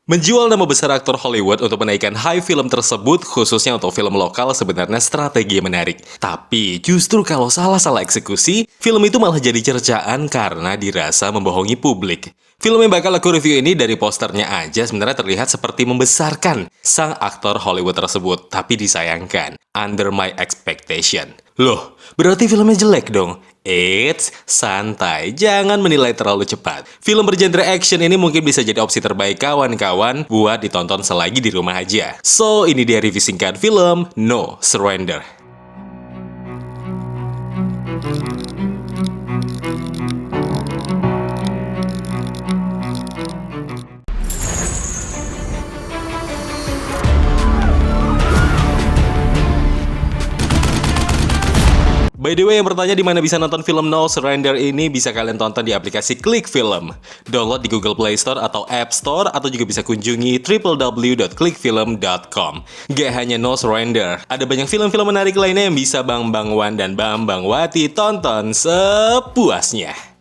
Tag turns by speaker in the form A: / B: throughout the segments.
A: Menjual nama besar aktor Hollywood untuk menaikkan hype film tersebut, khususnya untuk film lokal, sebenarnya strategi yang menarik. Tapi justru kalau salah-salah eksekusi, film itu malah jadi cercaan karena dirasa membohongi publik. Film yang bakal aku review ini dari posternya aja sebenarnya terlihat seperti membesarkan sang aktor Hollywood tersebut. Tapi disayangkan, under my expectation. Loh, berarti filmnya jelek dong? Eits, santai, jangan menilai terlalu cepat. Film bergenre action ini mungkin bisa jadi opsi terbaik kawan-kawan buat ditonton selagi di rumah aja. So, ini dia review singkat film No Surrender. By the way, yang bertanya di mana bisa nonton film No Surrender ini, bisa kalian tonton di aplikasi Klik Film. Download di Google Play Store atau App Store, atau juga bisa kunjungi www.klikfilm.com. Gak hanya No Surrender, ada banyak film-film menarik lainnya yang bisa Bang Wan dan Bang Wati tonton sepuasnya.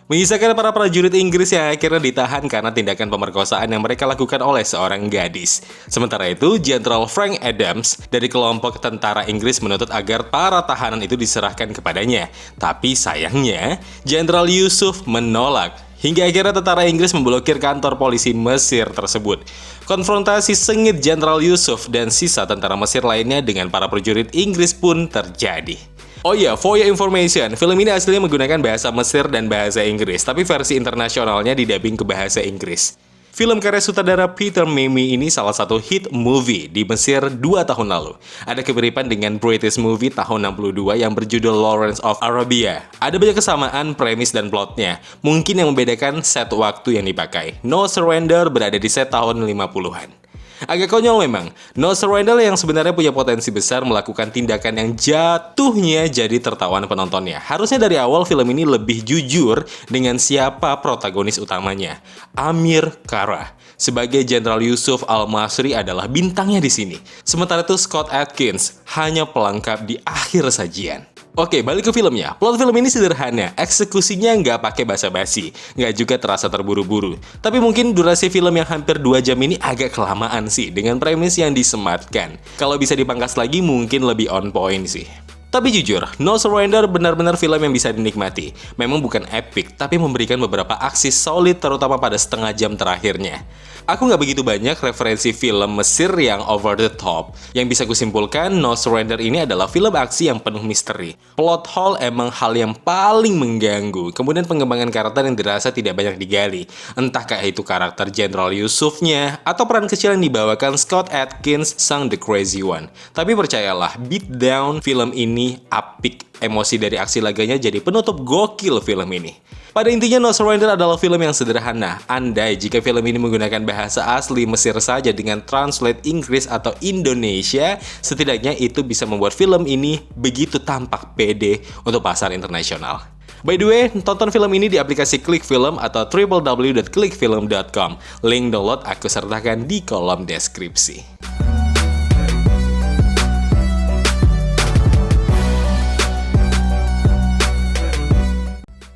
A: Mengisahkan para prajurit Inggris yang akhirnya ditahan karena tindakan pemerkosaan yang mereka lakukan oleh seorang gadis. Sementara itu, Jenderal Frank Adams dari kelompok tentara Inggris menuntut agar para tahanan itu diserahkan kepadanya. Tapi sayangnya, Jenderal Yusuf menolak. Hingga akhirnya tentara Inggris memblokir kantor polisi Mesir tersebut. Konfrontasi sengit Jenderal Yusuf dan sisa tentara Mesir lainnya dengan para prajurit Inggris pun terjadi. Oh iya, for your information, film ini aslinya menggunakan bahasa Mesir dan bahasa Inggris, tapi versi internasionalnya didubbing ke bahasa Inggris. Film karya sutradara Peter Mamie ini salah satu hit movie di Mesir 2 tahun lalu. Ada kemiripan dengan British movie tahun 62 yang berjudul Lawrence of Arabia. Ada banyak kesamaan premis dan plotnya. Mungkin yang membedakan set waktu yang dipakai. No Surrender berada di set tahun 50-an. Agak konyol memang, No Surrender yang sebenarnya punya potensi besar melakukan tindakan yang jatuhnya jadi tertawan penontonnya. Harusnya dari awal film ini lebih jujur dengan siapa protagonis utamanya, Amir Kara. Sebagai Jenderal Yusuf Al-Masri adalah bintangnya di sini. Sementara itu Scott Adkins hanya pelengkap di akhir sajian. Oke, balik ke filmnya. Plot film ini sederhana, eksekusinya nggak pakai basa-basi, nggak juga terasa terburu-buru. Tapi mungkin durasi film yang hampir 2 jam ini agak kelamaan sih, dengan premis yang disematkan. Kalau bisa dipangkas lagi, mungkin lebih on point sih. Tapi jujur, No Surrender benar-benar film yang bisa dinikmati. Memang bukan epic, tapi memberikan beberapa aksi solid terutama pada setengah jam terakhirnya. Aku nggak begitu banyak referensi film Mesir yang over the top. Yang bisa kusimpulkan, No Surrender ini adalah film aksi yang penuh misteri. Plot hole emang hal yang paling mengganggu. Kemudian pengembangan karakter yang dirasa tidak banyak digali. Entahkah itu karakter Jenderal Yusufnya, atau peran kecil yang dibawakan Scott Adkins sang The Crazy One. Tapi percayalah, beat down film ini apik. Emosi dari aksi laganya jadi penutup gokil film ini. Pada intinya, No Surrender adalah film yang sederhana. Andai jika film ini menggunakan bahasa asli Mesir saja dengan translate Inggris atau Indonesia, setidaknya itu bisa membuat film ini begitu tampak pede untuk pasar internasional. By the way, tonton film ini di aplikasi Klik Film atau www.klikfilm.com. Link download aku sertakan di kolom deskripsi.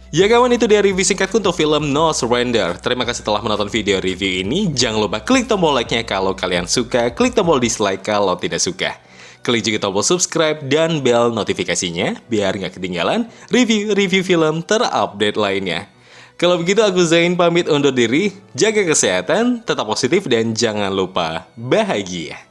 A: Ya kawan, itu dia review singkatku untuk film No Surrender. Terima kasih telah menonton video review ini. Jangan lupa klik tombol like-nya kalau kalian suka, klik tombol dislike kalau tidak suka. Klik juga tombol subscribe dan bel notifikasinya biar nggak ketinggalan review film terupdate lainnya. Kalau begitu aku Zain pamit undur diri, jaga kesehatan, tetap positif dan jangan lupa bahagia.